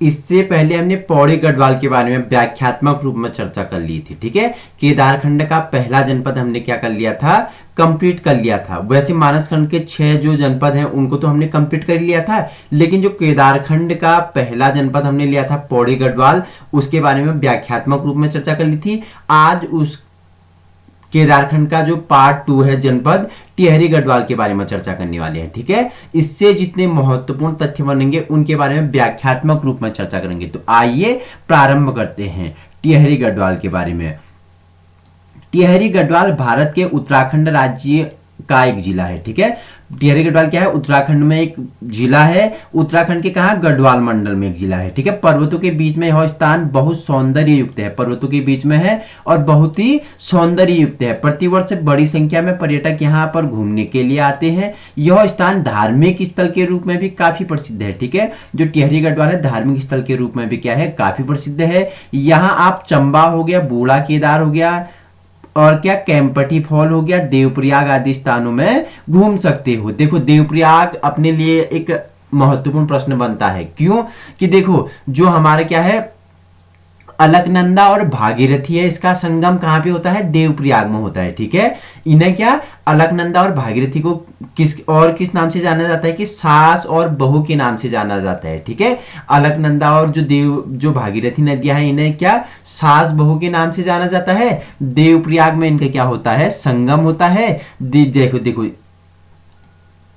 इससे पहले हमने पौड़ी गढ़वाल के बारे में व्याख्यात्मक रूप में चर्चा कर ली थी। ठीक है, केदारखंड का पहला जनपद हमने क्या कर लिया था, कंप्लीट कर लिया था। वैसे मानसखंड के 6 जो जनपद हैं उनको तो हमने कंप्लीट कर लिया था, लेकिन जो केदारखंड का पहला जनपद हमने लिया था पौड़ी गढ़वाल, उसके बारे में व्याख्यात्मक रूप में चर्चा कर ली थी। आज उस केदारखंड का जो पार्ट 2 है जनपद टिहरी गढ़वाल के बारे में चर्चा करने वाले हैं। ठीक है, इससे जितने महत्वपूर्ण तथ्य बनेंगे उनके बारे में व्याख्यात्मक रूप में चर्चा करेंगे। तो आइए प्रारंभ करते हैं टिहरी गढ़वाल के बारे में। टिहरी गढ़वाल भारत के उत्तराखंड राज्य का एक जिला है। ठीक है, टिहरी गढ़वाल क्या है, उत्तराखंड में एक जिला है। उत्तराखंड के कहा, गढ़वाल मंडल में एक जिला है। ठीक है, पर्वतों के बीच में यह स्थान बहुत सौंदर्य युक्त है, पर्वतों के बीच में है और बहुत ही सौंदर्य युक्त है। प्रतिवर्ष बड़ी संख्या में पर्यटक यहाँ पर घूमने के लिए आते हैं। यह स्थान धार्मिक स्थल के रूप में भी काफी प्रसिद्ध है। ठीक है, जो टिहरी गढ़वाल है धार्मिक स्थल के रूप में भी क्या है, काफी प्रसिद्ध है। यहाँ आप चंबा हो गया, बूढ़ा केदार हो गया और क्या कैंपटी फॉल हो गया, देवप्रयाग आदि स्थानों में घूम सकते हो। देखो देवप्रयाग अपने लिए एक महत्वपूर्ण प्रश्न बनता है। क्यों कि देखो जो हमारा क्या है अलकनंदा और भागीरथी है, इसका संगम कहां पे होता है, देवप्रयाग में होता है। ठीक है, इन्हें क्या अलकनंदा और भागीरथी को किस नाम से जाना जाता है कि सास और बहू के नाम से जाना जाता है। ठीक है, अलकनंदा और जो भागीरथी नदियां हैं इन्हें क्या सास बहू के नाम से जाना जाता है। देवप्रयाग में इनका क्या होता है, संगम होता है। देखो देखो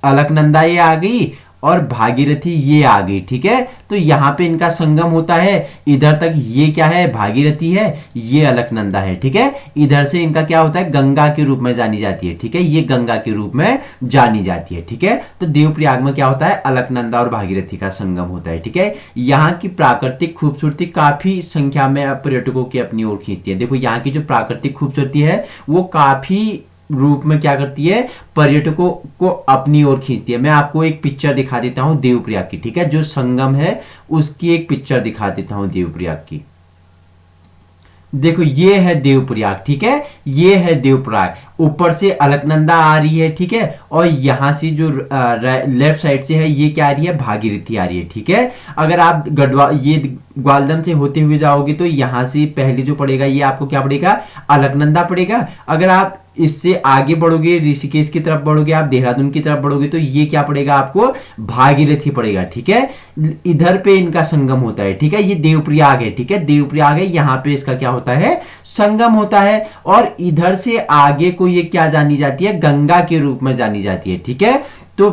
अलकनंदा ये आ गई और भागीरथी ये आ गई। ठीक है, तो यहां पे इनका संगम होता है। इधर तक ये क्या है, भागीरथी है, ये अलकनंदा है। ठीक है, इधर से इनका क्या होता है, गंगा के रूप में जानी जाती है। ठीक है, ये गंगा के रूप में जानी जाती है। ठीक है, तो देवप्रयाग में क्या होता है, अलकनंदा और भागीरथी का संगम होता है। ठीक है, यहाँ की प्राकृतिक खूबसूरती काफी संख्या में पर्यटकों की अपनी ओर खींचती है। देखो यहाँ की जो प्राकृतिक खूबसूरती है वो काफी रूप में क्या करती है, पर्यटकों को अपनी ओर खींचती है। मैं आपको एक पिक्चर दिखा देता हूं देवप्रयाग की। ठीक है, जो संगम है उसकी एक पिक्चर दिखा देता हूं देवप्रयाग की। देखो ये है देवप्रयाग। ठीक है, ये है देवप्रयाग, ऊपर से अलकनंदा आ रही है। ठीक है, और यहां से जो लेफ्ट साइड से है ये क्या आ रही है, भागीरथी आ रही है। ठीक है, अगर आप ये ग्वालदम से होते हुए जाओगे तो यहां से पहले जो पड़ेगा ये आपको क्या पड़ेगा, अलकनंदा पड़ेगा। अगर आप इससे आगे बढ़ोगे, ऋषिकेश की तरफ बढ़ोगे, आप देहरादून की तरफ बढ़ोगे तो ये क्या पड़ेगा आपको, भागीरथी पड़ेगा। ठीक है, इधर पे इनका संगम होता है। ठीक है, ये देवप्रयाग है। ठीक है, देवप्रयाग है, यहां पे इसका क्या होता है, संगम होता है। और इधर से आगे को ये क्या जानी जाती है, गंगा के रूप में जानी जाती है। ठीक है, तो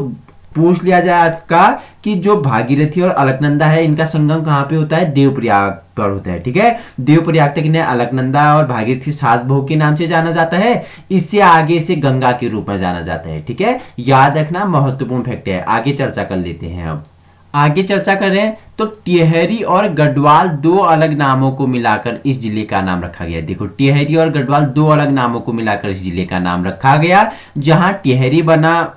पूछ लिया जाए आपका कि जो भागीरथी और अलकनंदा है इनका संगम कहां पे होता है, देवप्रयाग पर होता है। ठीक है, देवप्रयाग तक इन्हें अलकनंदा और भागीरथी सास बहू के नाम से जाना जाता है। इससे आगे से गंगा के रूप में जाना जाता है। ठीक है, याद रखना महत्वपूर्ण फैक्ट है। आगे चर्चा कर लेते हैं। अब आगे चर्चा करें तो टिहरी और गढ़वाल दो अलग नामों को मिलाकर इस जिले का नाम रखा गया। देखो टिहरी और गढ़वाल दो अलग नामों को मिलाकर इस जिले का नाम रखा गया, जहां टिहरी बना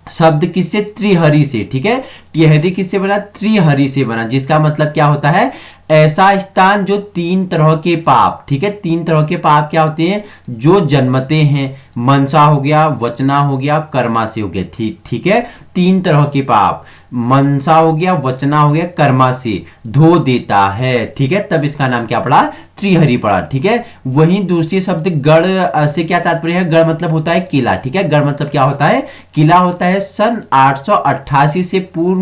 शब्द किससे, त्रिहरि से। ठीक है, टिहरी किससे बना, त्रिहरि से बना, जिसका मतलब क्या होता है, ऐसा स्थान जो 3 तरह के पाप। ठीक है, 3 तरह के पाप क्या होते हैं, जो जन्मते हैं, मनसा हो गया, वचना हो गया, कर्मा से हो गया। ठीक है, 3 तरह के पाप, मनसा हो गया, वचना हो गया, कर्मा से धो देता है। ठीक है, तब इसका नाम क्या पड़ा, त्रिहरि पड़ा। ठीक है, वहीं दूसरी शब्द गढ़ से क्या तात्पर्य है, गढ़ मतलब होता है किला। ठीक है, गढ़ मतलब क्या होता है, किला होता है। सन 888 से पूर्व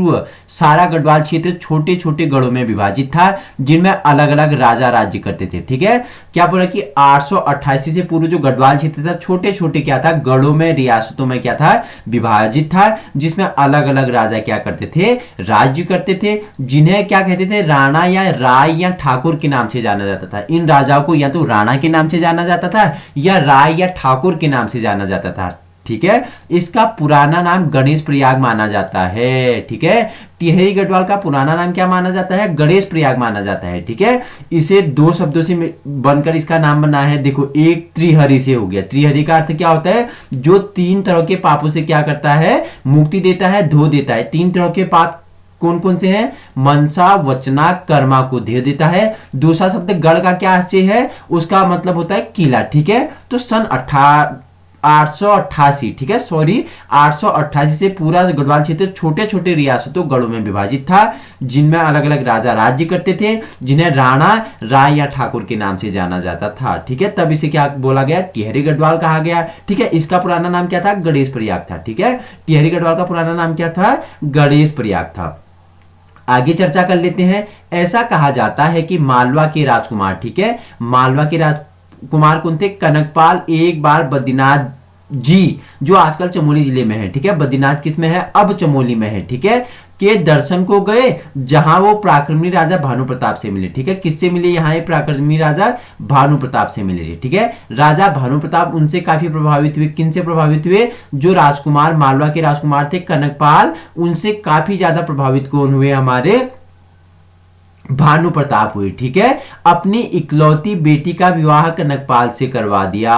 सारा गढ़वाल क्षेत्र छोटे छोटे गढ़ों में विभाजित था, जिनमें अलग अलग राजा राज्य करते थे। ठीक है, क्या बोला कि 888 से पूर्व जो गढ़वाल क्षेत्र था छोटे छोटे क्या था, गढ़ों में, रियासतों में क्या था, विभाजित था, जिसमें अलग अलग राजा क्या करते थे, राज्य करते थे, जिन्हें क्या कहते थे, राणा या राय या ठाकुर के नाम से जाना जाता था। इन राजाओं को या तो राणा के नाम से जाना जाता था या राय या ठाकुर के नाम से जाना जाता था। ठीक है, इसका पुराना नाम गणेश प्रयाग माना जाता है। ठीक है, टिहरी गढ़वाल का पुराना नाम क्या माना जाता है, गणेश प्रयाग माना जाता है। ठीक है, इसे 2 शब्दों से बनकर इसका नाम बना है। देखो, एक त्रिहरि से हो गया। त्रिहरि का अर्थ क्या होता है, जो 3 तरह के पापों से क्या करता है, मुक्ति देता है, धो देता है। 3 तरह के पाप कौन कौन से हैं, मनसा, वचना, कर्मा को धो देता है। दूसरा शब्द गढ़ का क्या आशय है, उसका मतलब होता है किला। ठीक है, तो सन 888, ठीक है, सॉरी 888 से पूरा गढ़वाल क्षेत्र छोटे छोटे रियासतों गढ़ों में विभाजित था, जिनमें अलग अलग राजा राज्य करते थे, जिन्हें राणा, राय या ठाकुर के नाम से जाना जाता था। ठीक है, तब इसे क्या बोला गया, टिहरी गढ़वाल कहा गया। ठीक है, इसका पुराना नाम क्या था, गणेश प्रयाग था। ठीक है, टिहरी गढ़वाल का पुराना नाम क्या था, गणेश प्रयाग था। आगे चर्चा कर लेते हैं। ऐसा कहा जाता है कि मालवा के राजकुमार, ठीक है, मालवा के राजकुमार कौन थे, कनकपाल, एक बार बद्रीनाथ जी, जो आजकल चमोली जिले में है, ठीक है, बद्रीनाथ किस में है, अब चमोली में है, ठीक है, के दर्शन को गए, जहां वो पराक्रमी राजा भानु प्रताप से मिले। ठीक है, किससे मिले, यहाँ ये पराक्रमी राजा भानु प्रताप से मिले। ठीक है, राजा भानु प्रताप उनसे काफी प्रभावित हुए। किन से प्रभावित हुए, जो राजकुमार, मालवा के राजकुमार थे कनकपाल, उनसे काफी ज्यादा प्रभावित कौन हुए, हमारे भानु प्रताप हुई। ठीक है, अपनी इकलौती बेटी का विवाह कनकपाल से करवा दिया।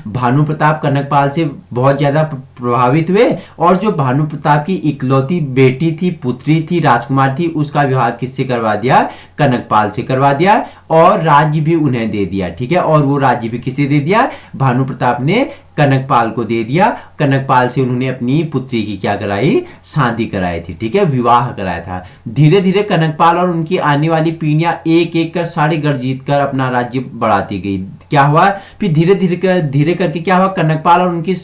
भानु प्रताप कनकपाल से बहुत ज्यादा प्रभावित हुए, और जो भानु प्रताप की इकलौती बेटी थी, पुत्री थी, राजकुमार थी, उसका विवाह किससे करवा दिया, कनकपाल से करवा दिया, और राज्य भी उन्हें दे दिया। ठीक है, और वो राज्य भी किसे दे दिया, भानु प्रताप ने कनकपाल को दे दिया। कनकपाल से उन्होंने अपनी पुत्री की क्या कराई, शादी कराई थी। ठीक है, विवाह कराया था। धीरे धीरे कनकपाल और उनकी आने वाली पीढ़ियां एक एक कर सारे गढ़ जीतकर अपना राज्य बढ़ाती गई। क्या हुआ, फिर धीरे करके क्या हुआ, कनकपाल और उनकी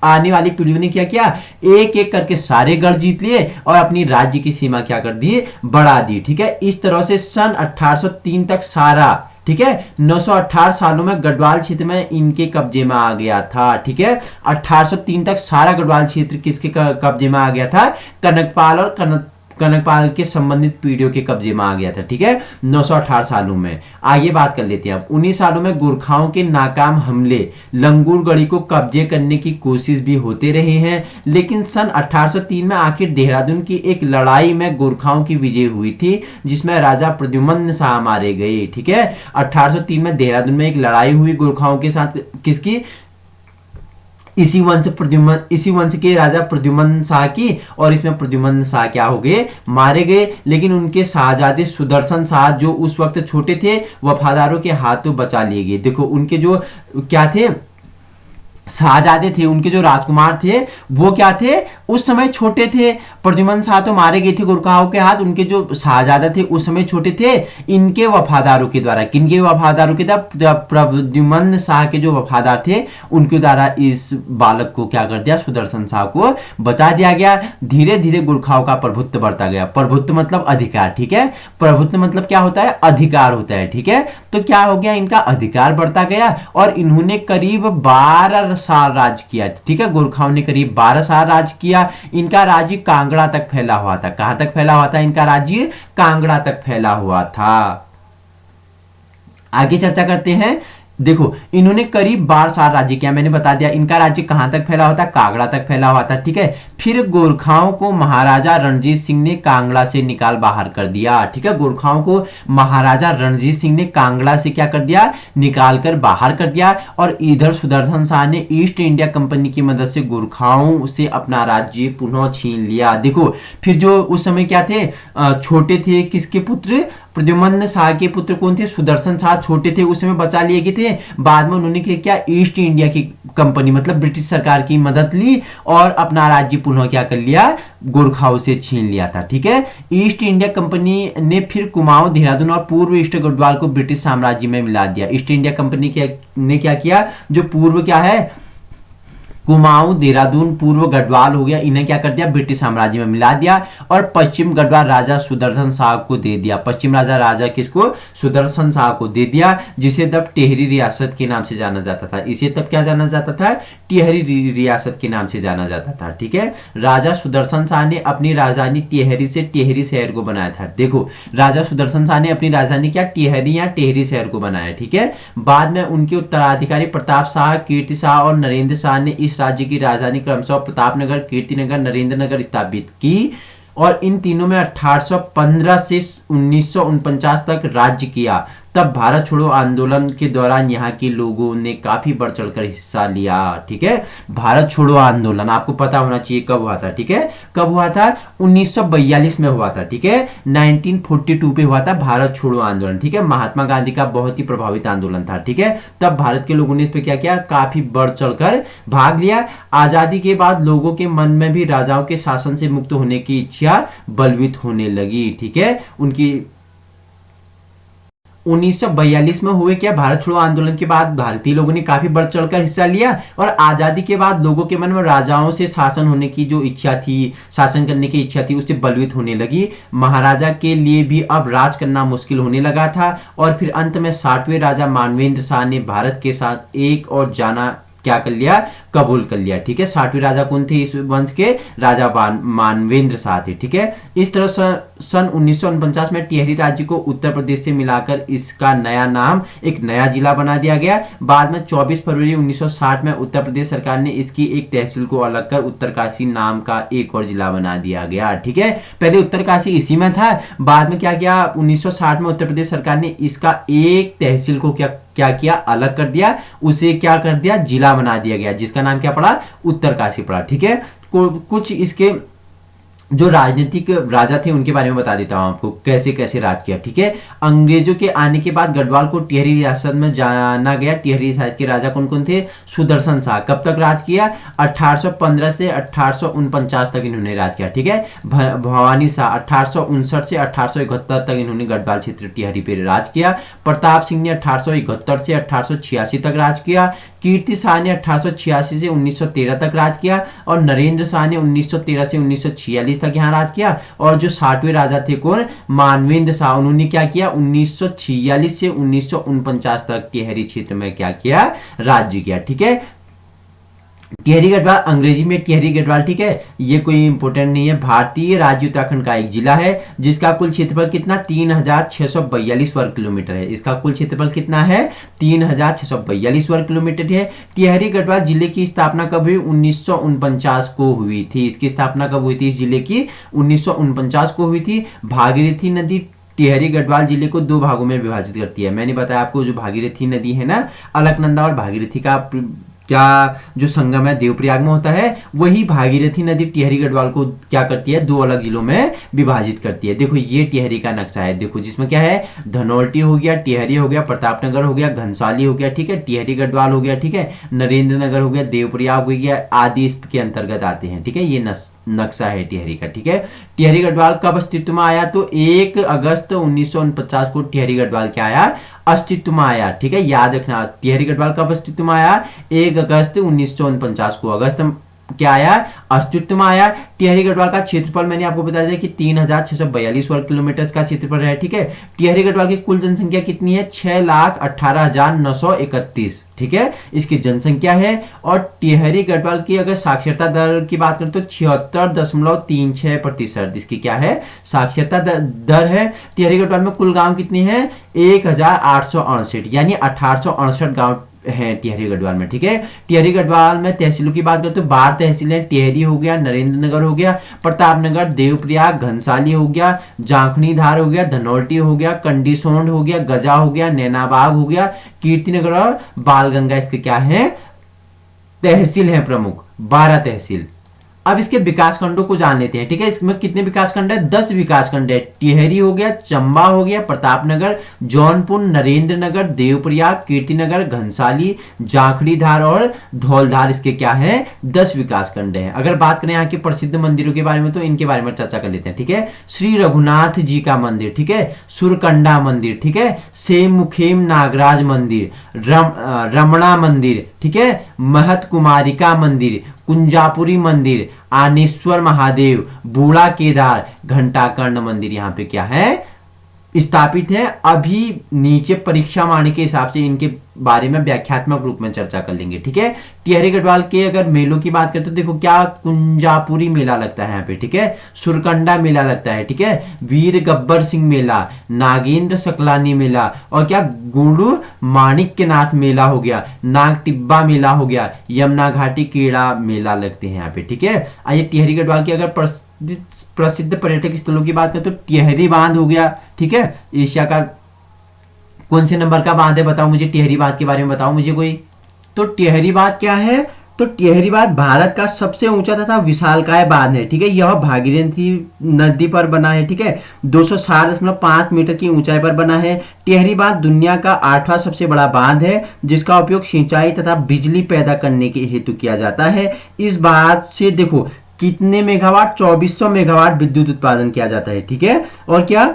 आने वाली पीढ़ियों ने क्या किया, एक एक करके सारे गढ़ जीत लिए और अपनी राज्य की सीमा क्या कर दी, बढ़ा दी। ठीक है, इस तरह से सन 1803 तक सारा, ठीक है, 918 सालों में गढ़वाल क्षेत्र में इनके कब्जे में आ गया था। ठीक है, 1803 तक सारा गढ़वाल क्षेत्र किसके कब्जे में आ गया था, कनकपाल और कनकपाल के संबंधित पीढ़ियों के कब्जे में आ गया था। ठीक है, 918 सालों में। आगे बात कर लेते हैं अब। 19 सालों में गोरखाओं के नाकाम हमले, लंगूरगढ़ी को कब्जे करने की कोशिश भी होते रहे हैं, लेकिन सन 1803 में आखिर देहरादून की एक लड़ाई में गोरखाओं की विजय हुई थी, जिसमें राजा प्रद्युम्न शाह मारे गए। ठीक है, 1803 में देहरादून में एक लड़ाई हुई गोरखाओं के साथ, किसकी, इसी वंश के राजा प्रद्युम्न शाह की, और इसमें प्रद्युम्न शाह क्या हो गए, मारे गए। लेकिन उनके शाहजादे सुदर्शन शाह, जो उस वक्त छोटे थे, वफादारों के हाथों बचा लिए गए। देखो, उनके जो क्या थे, शाहजादे थे, उनके जो राजकुमार थे वो क्या थे, उस समय छोटे थे। प्रद्युम्न शाह तो मारे गए थे गोरखाओं के हाथ, उनके जो शाहजादा थे उस समय छोटे थे। इनके वफादारों के द्वारा, किनके वफादारों के द्वारा, प्रद्युम्न शाह के जो वफादार थे उनके द्वारा इस बालक को क्या कर दिया, सुदर्शन शाह को बचा दिया गया। धीरे धीरे गोरखाओं का प्रभुत्व बढ़ता गया। प्रभुत्व मतलब अधिकार। ठीक है, प्रभुत्व मतलब क्या होता है, अधिकार होता है। ठीक है, तो क्या हो गया, इनका अधिकार बढ़ता गया और इन्होंने करीब 12 साल राज किया। ठीक है, गोरखाओं ने करीब 12 साल राज किया। इनका राज्य कांगड़ा तक फैला हुआ था। कहां तक फैला हुआ था, इनका राज्य कांगड़ा तक फैला हुआ था। आगे चर्चा करते हैं। देखो, इन्होंने करीब 12 साल राज्य किया। मैंने बता दिया इनका राज्य कहां तक फैला हुआ था, कांगड़ा तक फैला हुआ था। ठीक है, फिर गोरखाओं को महाराजा रणजीत सिंह ने कांगड़ा से निकाल बाहर कर दिया। ठीक है, गोरखाओं को महाराजा रणजीत सिंह ने कांगड़ा से क्या कर दिया, निकाल कर बाहर कर दिया। और इधर सुदर्शन शाह ने ईस्ट इंडिया कंपनी की मदद से गोरखाओं से अपना राज्य पुनः छीन लिया। देखो, फिर जो उस समय क्या थे, छोटे थे, किसके पुत्र, प्रद्युम्न शाह के पुत्र कौन थे, सुदर्शन शाह, छोटे थे, उस समय बचा लिए गए थे। बाद में उन्होंने क्या, ईस्ट इंडिया की कंपनी मतलब ब्रिटिश सरकार की मदद ली और अपना राज्य पुनः क्या कर लिया, गोरखाओं से छीन लिया था। ठीक है, ईस्ट इंडिया कंपनी ने फिर कुमाऊं, देहरादून और पूर्व ईस्ट गढ़वाल को ब्रिटिश साम्राज्य में मिला दिया। ईस्ट इंडिया कंपनी ने क्या किया, जो पूर्व क्या है, कुमाऊं, देहरादून, पूर्व गढ़वाल हो गया, इन्हें क्या कर दिया, ब्रिटिश साम्राज्य में मिला दिया और पश्चिम गढ़वाल राजा सुदर्शन शाह को दे दिया। पश्चिम राजा किसको, सुदर्शन शाह को दे दिया, जिसे तब टिहरी रियासत के नाम से जाना जाता था। इसे तब क्या जाना जाता था, टिहरी रियासत के नाम से जाना जाता था। ठीक है, राजा सुदर्शन शाह ने अपनी राजधानी टिहरी से टिहरी शहर को बनाया था। देखो, राजा सुदर्शन शाह ने अपनी राजधानी क्या, टिहरी या टिहरी शहर को बनाया। ठीक है, बाद में उनके उत्तराधिकारी प्रताप शाह, कीर्ति शाह और नरेंद्र शाह ने इस राज्य की राजधानी क्रमशः प्रतापनगर, कीर्तिनगर, नरेंद्रनगर स्थापित की और इन तीनों में 1815 से 1949 तक राज्य किया। तब भारत छोड़ो आंदोलन के दौरान यहाँ के लोगों ने काफी बढ़ चढ़कर हिस्सा लिया। ठीक है, भारत छोड़ो आंदोलन आपको पता होना चाहिए कब हुआ था। ठीक है, कब हुआ था? 1942 में हुआ था। ठीक है, 1942 पे हुआ था भारत छोड़ो आंदोलन। ठीक है, महात्मा गांधी का बहुत ही प्रभावित आंदोलन था। ठीक है, तब भारत के लोगों ने इस पे क्या किया? काफी बढ़ चढ़कर भाग लिया। आजादी के बाद लोगों के मन में भी राजाओं के शासन से मुक्त होने की इच्छा बलवित होने लगी। ठीक है, उनकी 1942 में हुए क्या? भारत छोड़ो आंदोलन के बाद भारतीय लोगों ने काफी बढ़ चढ़कर हिस्सा लिया और आजादी के बाद लोगों के मन में राजाओं से शासन होने की जो इच्छा थी, शासन करने की इच्छा थी, उससे बलवित होने लगी। महाराजा के लिए भी अब राज करना मुश्किल होने लगा था और फिर अंत में 60वें राजा मानवेंद्र शाह ने भारत के साथ एक और जाना क्या कर लिया? कबूल कर लिया। ठीक है, 60वें राजा कौन थे इस वंश के? राजा मानवेंद्र शाह थे। ठीक है, इस तरह सन 1949 में टिहरी राज्य को उत्तर प्रदेश से मिलाकर इसका नया नाम, एक नया जिला बना दिया गया। बाद में 24 फरवरी 1960 में उत्तर प्रदेश सरकार ने इसकी एक तहसील को अलग कर उत्तरकाशी नाम का एक और जिला बना दिया गया। ठीक है, पहले उत्तरकाशी इसी में था, बाद में क्या किया? 1960 में उत्तर प्रदेश सरकार ने इसका एक तहसील को क्या किया? अलग कर दिया, उसे क्या कर दिया? जिला बना दिया गया, जिसका नाम क्या पड़ा? उत्तरकाशी पड़ा। ठीक है, कुछ इसके जो राजनीतिक राजा थे उनके बारे में बता देता हूं आपको, कैसे कैसे राज किया। ठीक है, अंग्रेजों के आने के बाद गढ़वाल को टिहरी रियासत में जाना गया। टिहरी रियासत के राजा कौन कौन थे? सुदर्शन शाह। कब तक राज किया? 1815 से 1849 तक इन्होंने राज किया। ठीक है, भवानी शाह 1859 से 1871 तक इन्होंने गढ़वाल क्षेत्र टिहरी पे राज किया। प्रताप सिंह ने 1871 से 1886 तक राज किया। कीर्ति शाह ने 1886 से 1913 तक राज किया और नरेंद्र शाह ने 1913 से 1946 तक यहाँ राज किया। और जो 60वें राजा थे कौन? मानवेंद्र शाह, उन्होंने क्या किया? 1946 से 1949 तक टिहरी क्षेत्र में क्या किया? राज्य किया। ठीक है, टिहरी गढ़वाल अंग्रेजी में टिहरी गढ़वाल। ठीक है, ये कोई इंपोर्टेंट नहीं है। भारतीय राज्य उत्तराखंड का एक जिला है जिसका कुल क्षेत्रफल कितना? 3642 वर्ग किलोमीटर है। इसका कुल क्षेत्रफल कितना है? 3642 वर्ग किलोमीटर है। टिहरी गढ़वाल जिले की स्थापना कब हुई? 1949 को हुई थी। इसकी स्थापना कब हुई थी? इस जिले की 1949 को हुई थी। भागीरथी नदी टिहरी गढ़वाल जिले को दो भागों में विभाजित करती है। मैंने बताया आपको, जो भागीरथी नदी है ना, अलकनंदा और भागीरथी का क्या जो संगम है देवप्रयाग में होता है, वही भागीरथी नदी टिहरी गढ़वाल को क्या करती है? दो अलग जिलों में विभाजित करती है। देखो ये टिहरी का नक्शा है, देखो जिसमें क्या है? धनौल्टी हो गया, टिहरी हो गया, प्रतापनगर हो गया, घनसाली हो गया। ठीक है, टिहरी गढ़वाल हो गया। ठीक है, नरेंद्र नगर हो गया, देवप्रयाग हो गया, आदि इसके अंतर्गत आते हैं। ठीक है, ये नक्शा है टिहरी का। ठीक है, टिहरी गढ़वाल कब अस्तित्व में आया? तो 1 अगस्त 1949 को टिहरी गढ़वाल क्या आया? अस्तित्व में आया। ठीक है, याद रखना, टिहरी गढ़वाल कब अस्तित्व में आया? 1 अगस्त 1949 को अगस्त क्या आया? अस्तित्व में आया। टिहरी गढ़वाल का क्षेत्रफल मैंने आपको बता दिया कि 3642 वर्ग किलोमीटर का क्षेत्रफल है। ठीक है, टिहरी गढ़वाल की कुल जनसंख्या कितनी है? 6,18,931। ठीक है, इसकी जनसंख्या है। और टिहरी गढ़वाल की अगर साक्षरता दर की बात करें तो 76.36%। इसकी क्या है? साक्षरता दर है। टिहरी गढ़वाल में कुल गांव कितने हैं? 1868, यानी 1868 गांव है टिहरी गढ़वाल में। ठीक है, टिहरी गढ़वाल में तहसीलों की बात करें तो 12 तहसीलें, टिहरी हो गया, नरेंद्र नगर हो गया, प्रतापनगर, देवप्रयाग, घनसाली हो गया, जाखणीधार हो गया, धनौल्टी हो गया, कंडीसोंड हो गया, गजा हो गया, नैनाबाग हो गया, कीर्तिनगर और बालगंगा इसके क्या है? तहसील है प्रमुख, 12 तहसील। अब इसके विकास खंडों को जान लेते हैं। ठीक है, इसमें कितने विकास खंड है? 10 विकास खंड है। टिहरी हो गया, चंबा हो गया, प्रतापनगर, जौनपुर, नरेंद्र नगर, देवप्रयाग, कीर्तिनगर, घनसाली, जाखड़ीधार और धौलधार, इसके क्या है? 10 विकास खंड है। अगर बात करें यहाँ के प्रसिद्ध मंदिरों के बारे में तो इनके बारे में चर्चा कर लेते हैं। ठीक है, श्री रघुनाथ जी का मंदिर, ठीक है, सुरकंडा मंदिर, ठीक है, सेमुखेम नागराज मंदिर, रमणा मंदिर, ठीक है, महत कुमारिका मंदिर, कुंजापुरी मंदिर, आनेश्वर महादेव, बूढ़ा केदार, घंटाकर्ण मंदिर यहाँ पे क्या है? स्थापित है। अभी नीचे परीक्षा माने के हिसाब से इनके बारे में व्याख्यात्मक रूप में चर्चा कर लेंगे। ठीक है, टिहरी गढ़वाल के अगर मेलों की बात करें तो देखो क्या कुंजापुरी मेला लगता है यहाँ पे, ठीक है, सुरकंडा मेला लगता है, ठीक है, वीर गब्बर सिंह मेला, नागेंद्र सकलानी मेला और क्या गुरु माणिक्यनाथ मेला हो गया, नाग टिब्बा मेला हो गया, यमुना घाटी केड़ा मेला लगते हैं यहाँ पे। ठीक है, आइए टिहरी गढ़वाल की अगर प्रसिद्ध पर्यटक स्थलों की बात करें तो टिहरी बांध हो गया, ठीक है, एशिया का कौन से नंबर का बांध है बताओ मुझे, टिहरी बांध के बारे में बताओ मुझे कोई। तो टिहरी बांध क्या है, तो टिहरी बांध भारत का सबसे ऊंचा तथा विशालकाय बांध है, ठीक है। यह भागीरथी नदी पर बना है, ठीक है। 260.5 मीटर की ऊंचाई पर बना है। टिहरी बांध दुनिया का 8वां सबसे बड़ा बांध है, जिसका उपयोग सिंचाई तथा बिजली पैदा करने के हेतु किया जाता है। इस बांध से देखो कितने मेगावाट, 2400 मेगावाट विद्युत उत्पादन किया जाता है, ठीक है। और क्या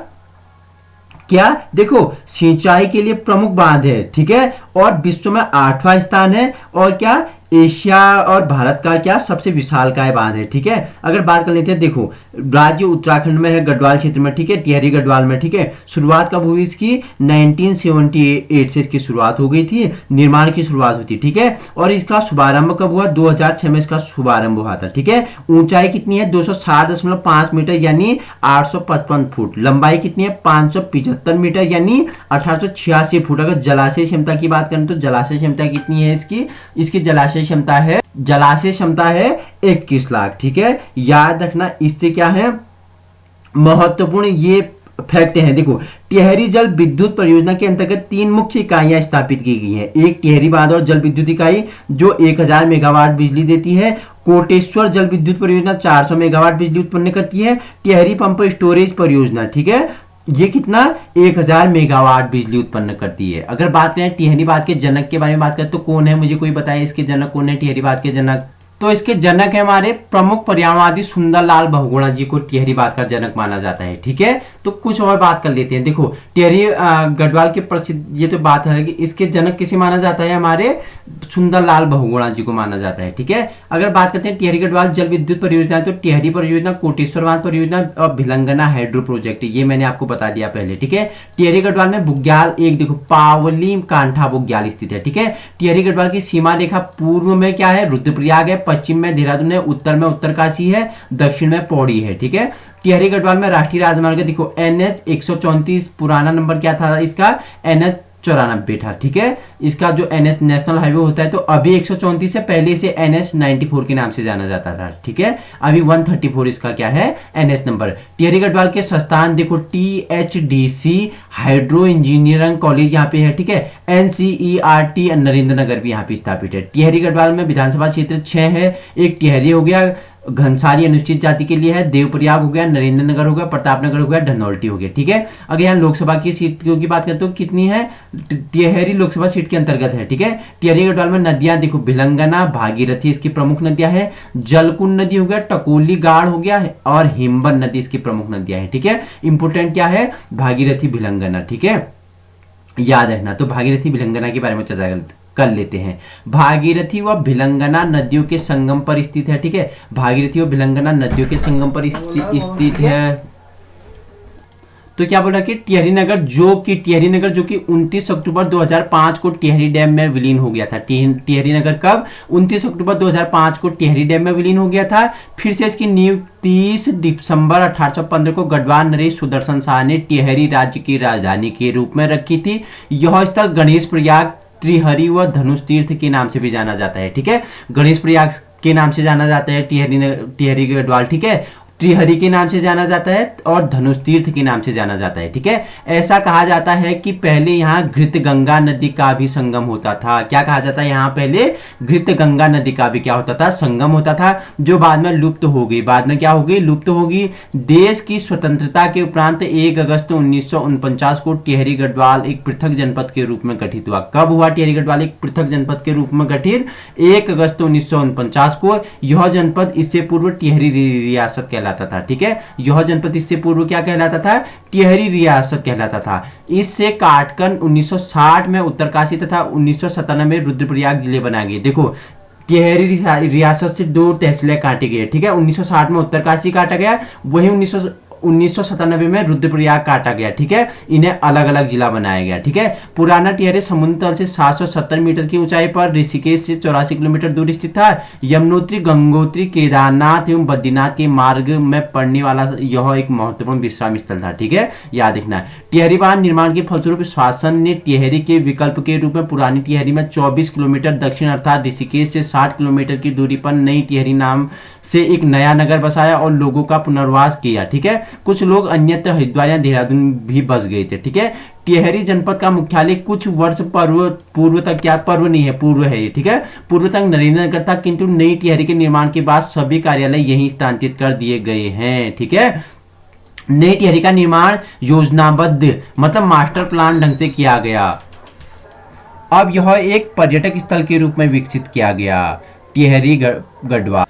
क्या देखो सिंचाई के लिए प्रमुख बांध है, ठीक है। और विश्व में 8वां स्थान है। और क्या एशिया और भारत का क्या सबसे विशालकाय बांध है, ठीक है। अगर बात कर लेते हैं, देखो राज्य उत्तराखंड में है, गढ़वाल क्षेत्र में, ठीक है, टिहरी गढ़वाल में, ठीक है। शुरुआत कब हुई इसकी, 1978 से इसकी शुरुआत हो गई थी, निर्माण की शुरुआत हुई थी, ठीक है। और इसका शुभारंभ कब हुआ, 2006 में इसका शुभारंभ हुआ था, ठीक है। ऊंचाई कितनी है, 260.5 मीटर यानी 855 फुट। लंबाई कितनी है, 575 मीटर यानी 1886 फुट। अगर जलाशय क्षमता की बात करें तो जलाशय क्षमता कितनी है इसकी जलाशय क्षमता है 21 लाख, ठीक है। याद रखना, इससे क्या है महत्वपूर्ण ये फैक्ट है। देखो टिहरी जल विद्युत परियोजना के अंतर्गत 3 मुख्य इकाइयां स्थापित की गई हैं। एक टिहरी बांध और जल विद्युत इकाई जो 1000 मेगावाट बिजली देती है। कोटेश्वर जल विद्युत परियोजना 400 मेगावाट बिजली उत्पन्न करती है। टिहरी पंप स्टोरेज परियोजना, ठीक है, ये कितना 1000 मेगावाट बिजली उत्पन्न करती है। अगर बात करें टिहरी बांध के जनक के बारे में बात करें तो कौन है, मुझे कोई बताए इसके जनक कौन है, टिहरी बांध के जनक। तो इसके जनक है हमारे प्रमुख पर्यावरणवादी सुंदरलाल बहुगुणा जी को टिहरी बांध का जनक माना जाता है, ठीक है। तो कुछ और बात कर लेते हैं। देखो टिहरी गढ़वाल के प्रसिद्ध, ये तो बात है कि इसके जनक किसे माना जाता है, हमारे सुंदरलाल बहुगुणा जी को माना जाता है, ठीक है। अगर बात करते हैं टिहरी गढ़वाल जल विद्युत परियोजना, तो टिहरी परियोजना, कोटेश्वर बांध परियोजना और भिलंगना हाइड्रो प्रोजेक्ट, ये मैंने आपको बता दिया पहले, ठीक है। टिहरी गढ़वाल में बुग्याल एक देखो पावली कांठा बुग्याल स्थित है, ठीक है। टिहरी गढ़वाल की सीमा रेखा पूर्व में क्या है, रुद्रप्रयाग है, पश्चिम में देहरादून है, उत्तर में उत्तरकाशी है, दक्षिण में पौड़ी है, ठीक है। टिहरी गढ़वाल में राष्ट्रीय राजमार्ग देखो NH 134, पुराना नंबर क्या था इसका, NH 94 था, ठीक है। इसका जो NH नेशनल हाईवे होता है तो अभी 134 से पहले इसे NH 94 के नाम से जाना जाता था, ठीक है। अभी 134 इसका क्या है NH नंबर। टिहरी गढ़वाल के संस्थान देखो THDC हाइड्रो इंजीनियरिंग कॉलेज यहाँ पे है, ठीक है। NCERT नरेंद्र नगर भी यहाँ पे स्थापित है। टिहरी गढ़वाल में विधानसभा क्षेत्र 6 है। एक टिहरी हो गया, घनसाली अनुसूचित जाति के लिए है, देवप्रयाग हो गया, नरेंद्र नगर हो गया, प्रतापनगर हो गया, धनौल्टी हो गया, ठीक है। अगर यहाँ लोकसभा की सीटों की बात करें तो कितनी है, टिहरी लोकसभा सीट के अंतर्गत है, ठीक है। टिहरी गढ़वाल में नदियां देखो भिलंगना, भागीरथी इसकी प्रमुख नदियां है, जलकुंड नदी हो गया, टकोली गाड़ हो गया और हिम्बर नदी इसकी प्रमुख नदियां है, ठीक है। इंपोर्टेंट क्या है, भागीरथी भिलंगना, ठीक है, याद रखना। तो भागीरथी भिलंगना के बारे में चर्चा कर लेते हैं। भागीरथी व भिलंगना नदियों के संगम पर स्थित है, ठीक है। भागीरथी व भिलंगना नदियों के संगम पर स्थित है। तो क्या बोला कि टिहरी नगर जो कि 29 अक्टूबर 2005 को टिहरी डैम में विलीन हो गया था। टिहरी नगर कब, 29 अक्टूबर 2005 को टिहरी डैम में विलीन हो गया था। फिर से इसकी नींव 30 दिसंबर 1815 को गढ़वाल नरेश सुदर्शन शाह ने टिहरी राज्य की राजधानी के रूप में रखी थी। यह स्थल गणेश प्रयाग, त्रिहरी व धनुष तीर्थ के नाम से भी जाना जाता है, ठीक है। गणेश प्रयाग के नाम से जाना जाता है टिहरी गढ़वाल, ठीक है। त्रिहरी के नाम से जाना जाता है और धनुष तीर्थ के नाम से जाना जाता है, ठीक है। ऐसा कहा जाता है कि पहले यहाँ घृत गंगा नदी का भी संगम होता था। क्या कहा जाता है, यहाँ पहले घृत गंगा नदी का भी क्या होता था, संगम होता था, जो बाद में लुप्त हो गई। बाद में क्या हो गई, लुप्त होगी। देश की स्वतंत्रता के उपरांत 1 अगस्त 1949 को टिहरी गढ़वाल एक पृथक जनपद के रूप में गठित हुआ। कब हुआ टिहरी गढ़वाल एक पृथक जनपद के रूप में गठित, 1 अगस्त 1949 को। यह जनपद इससे पूर्व टिहरी रियासत कहलाता था, ठीक है। यह जनपद इससे पूर्व क्या कहलाता था, टिहरी रियासत कहलाता था। इससे काटकर 1960 में उत्तरकाशी तथा 1997 में रुद्रप्रयाग जिले बनाए गए। देखो टिहरी रियासत से 2 तहसीलें काटी गई, ठीक है। 1960 में उत्तरकाशी काटा गया, वही 1997 में रुद्रप्रयाग काटा गया, ठीक है। इन्हें अलग अलग जिला बनाया गया, ठीक है। पुराना टिहरी समुद्र तल से 770 मीटर की ऊंचाई पर ऋषिकेश से 84 किलोमीटर दूर स्थित था। यमुनोत्री, गंगोत्री, केदारनाथ एवं बद्रीनाथ के मार्ग में पड़ने वाला यह एक महत्वपूर्ण विश्राम स्थल था, ठीक है, याद रखना। टिहरी बांध निर्माण के फलस्वरूप शासन ने टिहरी के विकल्प के रूप में पुरानी टिहरी में 24 किलोमीटर दक्षिण अर्थात ऋषिकेश से 60 किलोमीटर की दूरी पर नई टिहरी नाम से एक नया नगर बसाया और लोगों का पुनर्वास किया, ठीक है। कुछ लोग अन्यत्र हरिद्वार या देहरादून भी बस गए थे, ठीक है। टिहरी जनपद का मुख्यालय कुछ वर्ष पूर्व तक, क्या पूर्व नहीं है, पूर्व है ये, ठीक है, पूर्व तक नरेंद्रनगर था, किंतु नई टिहरी के निर्माण के बाद सभी कार्यालय यहीं स्थानांतरित कर दिए गए हैं, ठीक है। नई टिहरी का निर्माण योजनाबद्ध मतलब मास्टर प्लान ढंग से किया गया। अब यह एक पर्यटक स्थल के रूप में विकसित किया गया। टिहरी गढ़वाल,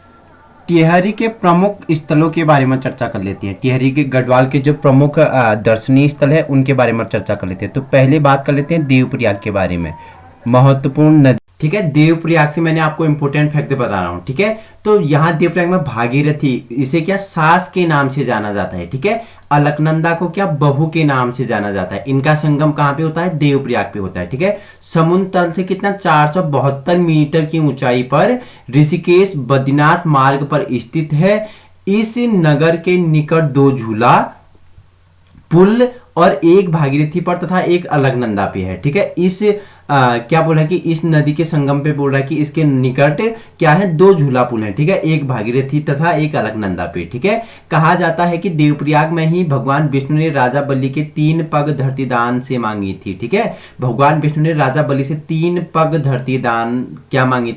टिहरी के प्रमुख स्थलों के बारे में चर्चा कर लेते हैं। टिहरी के गढ़वाल के जो प्रमुख दर्शनीय स्थल है उनके बारे में चर्चा कर लेते हैं। तो पहले बात कर लेते हैं देवप्रयाग के बारे में, महत्वपूर्ण नदी, ठीक है। देवप्रयाग से मैंने आपको इंपोर्टेंट फैक्ट बता रहा हूं, ठीक है। तो यहाँ देवप्रयाग में भागीरथी, इसे क्या सास के नाम से जाना जाता है, ठीक है। अलकनंदा को क्या बहू के नाम से जाना जाता है। इनका संगम कहाँ पे होता है, देवप्रयाग पे होता है, ठीक है। समुद्र तल से कितना 472 मीटर की ऊंचाई पर ऋषिकेश बद्रीनाथ मार्ग पर स्थित है। इस नगर के निकट 2 झूला पुल और एक भागीरथी पर तथा एक अलकनंदा पे है, ठीक है। इस क्या बोल रहा है कि इस नदी के संगम पे बोल रहा है कि इसके निकट क्या है, 2 झूला पुल है, ठीक है, एक भागीरथी तथा एक अलकनंदा पे, ठीक है। कहा जाता है कि देवप्रयाग में ही भगवान विष्णु ने राजा बलि के 3 पग धरती दान से मांगी थी, ठीक है। भगवान विष्णु ने राजा बलि से 3 पग धरती दान क्या मांगी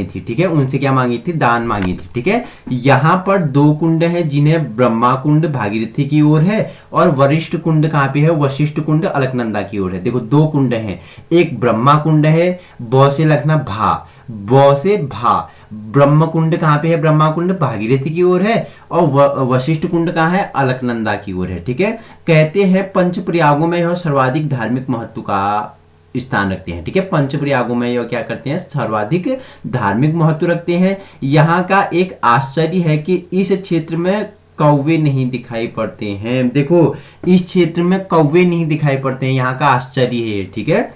थी, ठीक है, उनसे क्या मांगी थी, दान मांगी थी, ठीक है। यहाँ पर 2 कुंड हैं जिन्हें ब्रह्मा कुंड भागीरथी की ओर है और वरिष्ठ कुंड कहाँ पे है, वशिष्ठ कुंड अलकनंदा की ओर है। देखो 2 कुंड हैं, एक ब्रह्मा कुंड है, ब से लिखना भा, ब से भा। ब्रह्म कुंड कहाँ पे है, ब्रह्मा कुंड भागीरथी की ओर है और वशिष्ठ कुंड कहाँ है, अलकनंदा की ओर है, ठीक है। कहते हैं पंच प्रयागों में यह सर्वाधिक धार्मिक महत्व का स्थान रखते हैं, ठीक है। पंच प्रयागों में यह क्या करते हैं, सर्वाधिक धार्मिक महत्व रखते हैं। यहाँ का एक आश्चर्य है कि इस क्षेत्र में कौवे नहीं दिखाई पड़ते हैं। देखो इस क्षेत्र में कौवे नहीं दिखाई पड़ते हैं, यहाँ का आश्चर्य है, ठीक है।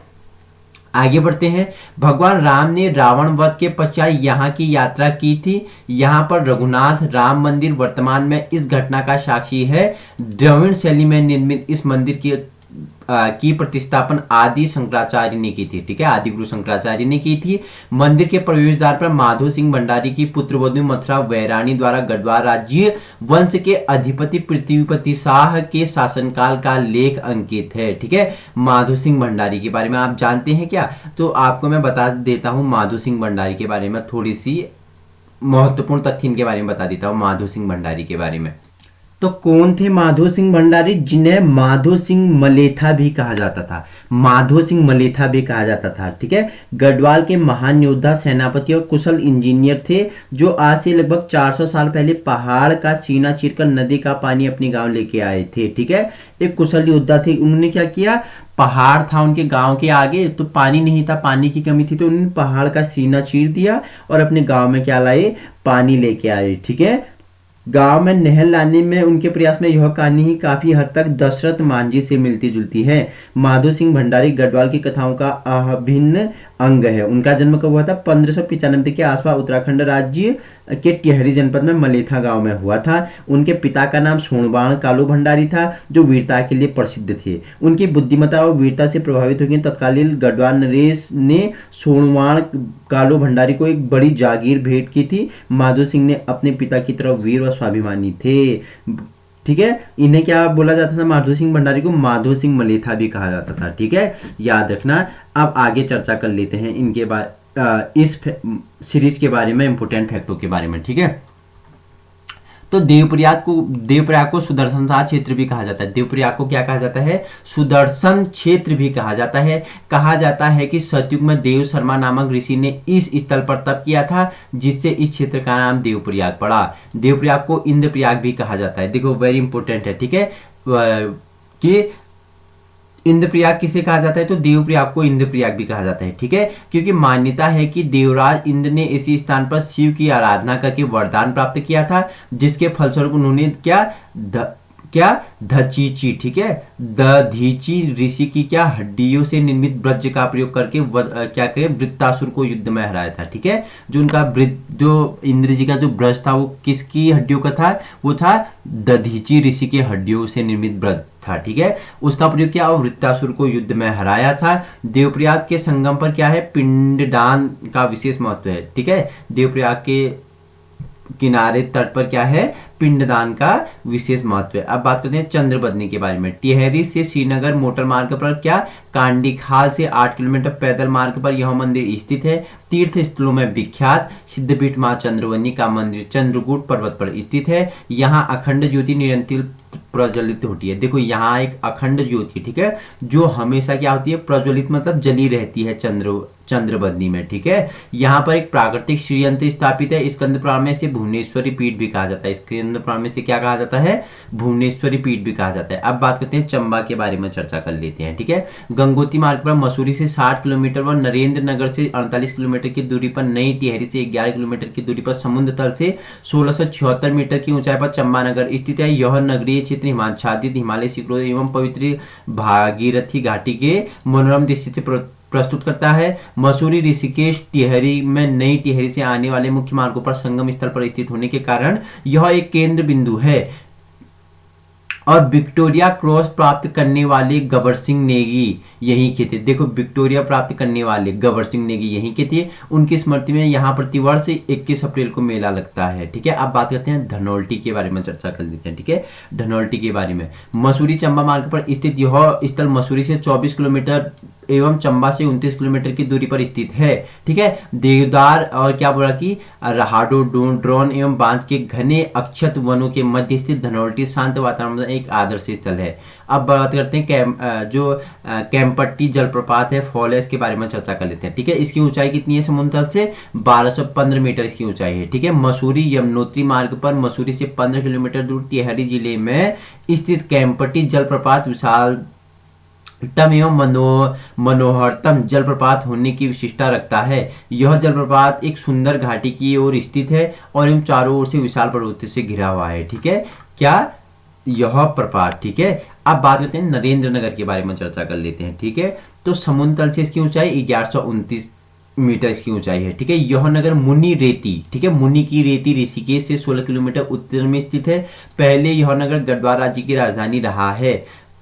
आगे बढ़ते हैं। भगवान राम ने रावण वध के पश्चात यहाँ की यात्रा की थी। यहाँ पर रघुनाथ राम मंदिर वर्तमान में इस घटना का साक्षी है। द्रविड़ शैली में निर्मित इस मंदिर की प्रतिष्ठापन आदि शंकराचार्य ने की थी, ठीक है, आदि गुरु शंकराचार्य ने की थी। मंदिर के प्रवेश द्वार पर माधो सिंह भंडारी की पुत्रवधु मथुरा वैराणी द्वारा गढ़वाल राज्य वंश के अधिपति पृथ्वीपति शाह के शासनकाल का लेख अंकित है, ठीक है। माधो सिंह भंडारी के बारे में आप जानते हैं क्या, तो आपको मैं बता देता हूं माधो सिंह भंडारी के बारे में, थोड़ी सी महत्वपूर्ण तथ्य इनके बारे में बता देता हूं माधो सिंह भंडारी के बारे में। तो कौन थे माधो सिंह भंडारी, जिन्हें माधो सिंह मलेथा भी कहा जाता था, माधो सिंह मलेथा भी कहा जाता था, ठीक है। गढ़वाल के महान योद्धा, सेनापति और कुशल इंजीनियर थे, जो आज से लगभग 400 साल पहले पहाड़ का सीना चीरकर नदी का पानी अपने गांव लेके आए थे, ठीक है। एक कुशल योद्धा थे, उन्होंने क्या किया, पहाड़ था उनके गांव के आगे, तो पानी नहीं था, पानी की कमी थी, तो उन्होंने पहाड़ का सीना चीर दिया और अपने गांव में क्या लाए, पानी लेके आए, ठीक है। गांव में नहर लाने में उनके प्रयास में यह कहानी ही काफी हद तक दशरथ मांझी से मिलती जुलती है। माधो सिंह भंडारी गढ़वाल की कथाओं का अभिन्न अंग है। उनका जन्म कब हुआ था, 1595 के आसपास उत्तराखंड राज्य के टिहरी जनपद में मलेथा गांव में हुआ था। उनके पिता का नाम सोनबाण कालू भंडारी था, जो वीरता के लिए प्रसिद्ध थे। उनकी बुद्धिमत्ता और वीरता से प्रभावित होकर तत्कालीन गढ़वाल नरेश ने सोनबाण कालू भंडारी को एक बड़ी जागीर भेंट की थी। माधो सिंह ने अपने पिता की तरह वीर व स्वाभिमानी थे, ठीक है। इन्हें क्या बोला जाता था, माधो सिंह भंडारी को माधो सिंह मलेथा भी कहा जाता था, ठीक है, याद रखना। अब आगे चर्चा कर लेते हैं इनके इस सीरीज के बारे में, इंपोर्टेंट फैक्टों के बारे में, ठीक है। तो देवप्रयाग को सुदर्शन क्षेत्र भी कहा जाता है। देवप्रयाग को क्या कहा जाता है, सुदर्शन क्षेत्र भी कहा जाता है। कहा जाता है कि सतयुग में देव शर्मा नामक ऋषि ने इस स्थल पर तप किया था, जिससे इस क्षेत्र का नाम देवप्रयाग पड़ा। देवप्रयाग को इंद्रप्रयाग भी कहा जाता है। देखो वेरी इंपॉर्टेंट है, ठीक है, कि इंद्रप्रयाग किसे कहा जाता है, तो देवप्रयाग को इंद्रप्रयाग भी कहा जाता है, ठीक है। क्योंकि मान्यता है कि देवराज इंद्र ने इसी स्थान पर शिव की आराधना करके वरदान प्राप्त किया था, जिसके फलस्वरूप उन्होंने दधीची, ठीक है, दधीची ऋषि की क्या हड्डियों से निर्मित ब्रज का प्रयोग करके क्या करे, वृत्तासुर को युद्ध में हराया था, ठीक है। जो उनका जो इंद्र जी का जो ब्रज था वो किसकी हड्डियों का था, वो था दधीची ऋषि के हड्डियों से निर्मित ब्रज था, ठीक है। उसका प्रयोग किया और वृत्तासुर को युद्ध में हराया था। देवप्रयाग के संगम पर क्या है, पिंडदान का विशेष महत्व है, ठीक है। देवप्रयाग के किनारे तट पर क्या है, पिंडदान का विशेष महत्व है। अब बात करते हैं चंद्रबदनी के बारे में। टिहरी से श्रीनगर मोटर मार्ग पर क्या कांडी खाल से 8 किलोमीटर पैदल मार्ग पर यह मंदिर स्थित है। तीर्थ स्थलों में विख्यात सिद्धपीठ मां चंद्रवनी का मंदिर चंद्रकूट पर्वत पर स्थित है। यहाँ अखंड ज्योति निरंतर प्रज्वलित होती है। देखो यहाँ एक अखंड ज्योति, ठीक है, जो हमेशा क्या होती है, प्रज्वलित मतलब जली रहती है चंद्रबदनी में, ठीक है। यहाँ पर एक प्राकृतिक श्रीयंत्र स्थापित है। स्कंद पुराण में से भुवनेश्वरी पीठ भी कहा जाता है। स्कंद पुराण में से क्या कहा जाता है, भुवनेश्वरी पीठ भी कहा जाता है। अब बात करते हैं चंबा के बारे में चर्चा कर लेते हैं, ठीक है। गंगोत्री मार्ग पर मसूरी से 60 किलोमीटर व नरेंद्र नगर से 48 किलोमीटर की दूरी पर, नई टिहरी से 11 किलोमीटर की दूरी पर, समुद्र तल से 1676 मीटर की ऊंचाई पर चंबा नगर स्थित है। यह नगरीय क्षेत्र हिमाच्छादित हिमालय शिखरों एवं पवित्र भागीरथी घाटी के मनोरम दृश्य से प्रस्तुत करता है। मसूरी ऋषिकेश टिहरी में नई टिहरी से आने वाले मुख्य मार्गों पर संगम स्थल पर स्थित होने के कारण यह एक केंद्र बिंदु है। और विक्टोरिया क्रॉस प्राप्त करने वाले गबर सिंह नेगी यहीं के थे। देखो विक्टोरिया प्राप्त करने वाले गबर सिंह नेगी यहीं के थे। उनकी स्मृति में यहाँ प्रतिवर्ष 21 अप्रैल को मेला लगता है, ठीक है। अब बात करते हैं धनौल्टी के बारे में चर्चा कर लेते हैं, ठीक है। धनौल्टी के बारे में, मसूरी चंबा मार्ग पर स्थित यह स्थल मसूरी से 24 किलोमीटर एवं चंबा से 29 किलोमीटर की दूरी पर स्थित है, ठीक है। देवदार और क्या बोला कि रहाडो ड्रोन एवं बांध के घने अक्षत वनों के मध्य स्थित धनौल्टी शांत वातावरण में एक आदर्श स्थल है। अब बात करते हैं जो कैंपट्टी जलप्रपात है, फॉल है, इसके बारे में चर्चा कर लेते हैं, ठीक है। इसकी ऊंचाई कितनी है समुद्र तल से, 1215 मीटर इसकी ऊंचाई है, ठीक है। मसूरी यमुनोत्री मार्ग पर मसूरी से 15 किलोमीटर दूर टिहरी जिले में स्थित कैंपट्टी जलप्रपात विशाल तम एवं मनोहरतम जलप्रपात होने की विशिष्टता रखता है। यह जलप्रपात एक सुंदर घाटी की ओर स्थित है और इन चारों ओर से विशाल पर्वतों से घिरा हुआ है, ठीक है। क्या यह प्रपात, ठीक है। अब बात करते हैं नरेंद्र नगर के बारे में चर्चा कर लेते हैं, ठीक है। तो समुद्र तल से इसकी ऊंचाई 1129 मीटर इसकी ऊंचाई है, ठीक है। यह नगर मुनि रेती, ठीक है, मुनि की रेती ऋषिकेश से 16 किलोमीटर उत्तर में स्थित है। पहले यह नगर गढ़वाल राज्य की राजधानी रहा है।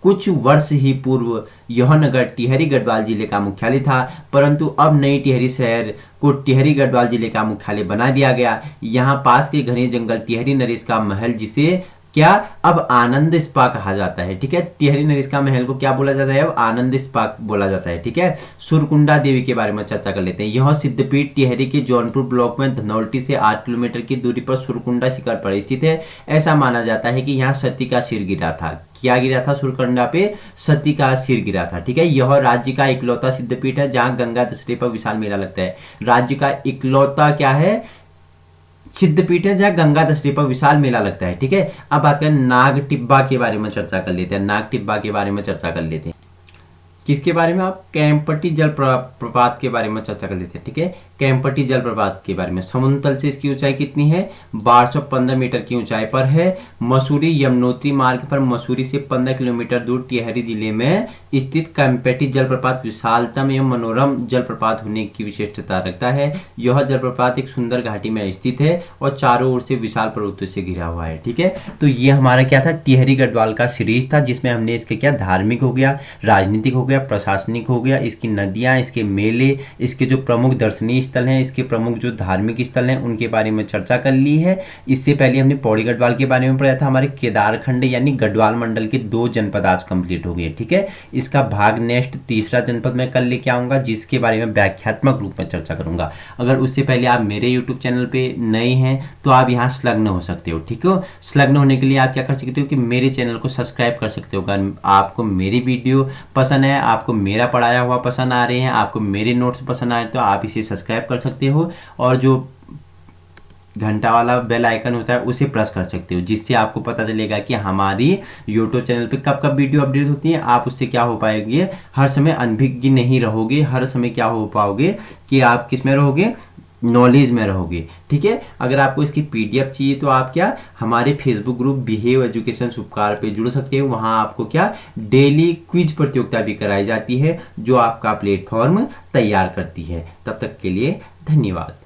कुछ वर्ष ही पूर्व यह नगर टिहरी गढ़वाल जिले का मुख्यालय था, परंतु अब नई टिहरी शहर को टिहरी गढ़वाल जिले का मुख्यालय बना दिया गया। यहाँ पास के घने जंगल टिहरी नरेश का महल, जिसे क्या अब आनंद स्पा कहा जाता है, ठीक है। टिहरी नरेश का महल को क्या बोला जाता है, अब आनंद स्पा बोला जाता है, ठीक है। सुरकुंडा देवी के बारे में चर्चा कर लेते हैं। यह सिद्धपीठ टिहरी के जौनपुर ब्लॉक में धनौल्टी से 8 किलोमीटर की दूरी पर सुरकुंडा शिखर पर स्थित है। ऐसा माना जाता है कि यहाँ सती का सिर गिरा था। क्या गिरा था, सुरकुंडा पे सती का सिर गिरा था, ठीक है। यह राज्य का इकलौता सिद्धपीठ है जहाँ गंगा दशहरे पर विशाल मेला लगता है। राज्य का इकलौता क्या है, सिद्धपीठ है जहाँ गंगा दशहरे पर विशाल मेला लगता है, ठीक है। अब बात करें नाग टिब्बा के बारे में चर्चा कर लेते हैं। नाग टिब्बा के बारे में चर्चा कर लेते हैं। किसके बारे में, आप कैंपटी जल प्रपात के बारे में चर्चा कर लेते हैं, ठीक है। कैंपटी जल प्रपात के बारे में, समुद्र तल से इसकी ऊंचाई कितनी है, 1215 मीटर की ऊंचाई पर है। मसूरी यमुनोत्री मार्ग पर मसूरी से 15 किलोमीटर दूर टिहरी जिले में स्थित कैंपटी जलप्रपात विशालतम एवं मनोरम जलप्रपात होने की विशिष्टता रखता है। यह जलप्रपात एक सुंदर घाटी में स्थित है और चारों ओर से विशाल पर्वतों से घिरा हुआ है, ठीक है। तो ये हमारा क्या था, टिहरी गढ़वाल का सीरीज था, जिसमें हमने इसके क्या धार्मिक हो गया, राजनीतिक हो गया, प्रशासनिक हो गया, इसकी नदियां, इसके मेले, इसके जो प्रमुख दर्शनीय स्थल हैं, इसके प्रमुख जो धार्मिक स्थल हैं, उनके बारे में चर्चा कर ली है। इससे पहले हमने पौड़ी गढ़वाल के बारे में पढ़ा था। हमारे केदारखंड यानी गढ़वाल मंडल के 2 जनपद आज कंप्लीट हो गए, ठीक है। इसका भाग नेक्स्ट तीसरा जनपद में कल लेके आऊंगा, जिसके बारे में व्याख्यात्मक रूप में चर्चा करूंगा। अगर उससे पहले आप मेरे यूट्यूब चैनल पे नए हैं तो आप यहाँ संलग्न हो सकते हो, ठीक हो। संलग्न होने के लिए आप क्या कर सकते हो कि मेरे चैनल को सब्सक्राइब कर सकते हो। अगर आपको मेरी वीडियो पसंद है, आपको मेरा पढ़ाया हुआ पसंद आ रहे हैं, आपको मेरे नोट्स पसंद आ रहे हैं, तो आप इसे सब्सक्राइब कर सकते हो और जो घंटा वाला बेल आइकन होता है उसे प्रेस कर सकते हो, जिससे आपको पता चलेगा कि हमारी यूट्यूब चैनल पे कब कब वीडियो अपडेट होती है। आप उससे क्या हो पाएंगे, हर समय अनभिज्ञ नहीं रहोगे, हर समय क्या हो पाओगे कि आप किस में रहोगे, नॉलेज में रहोगे, ठीक है। अगर आपको इसकी पीडीएफ चाहिए तो आप क्या हमारे फेसबुक ग्रुप बिहेव एजुकेशन शुभकार पे जुड़ सकते हो। वहां आपको क्या डेली क्विज प्रतियोगिता भी कराई जाती है, जो आपका प्लेटफॉर्म तैयार करती है। तब तक के लिए धन्यवाद।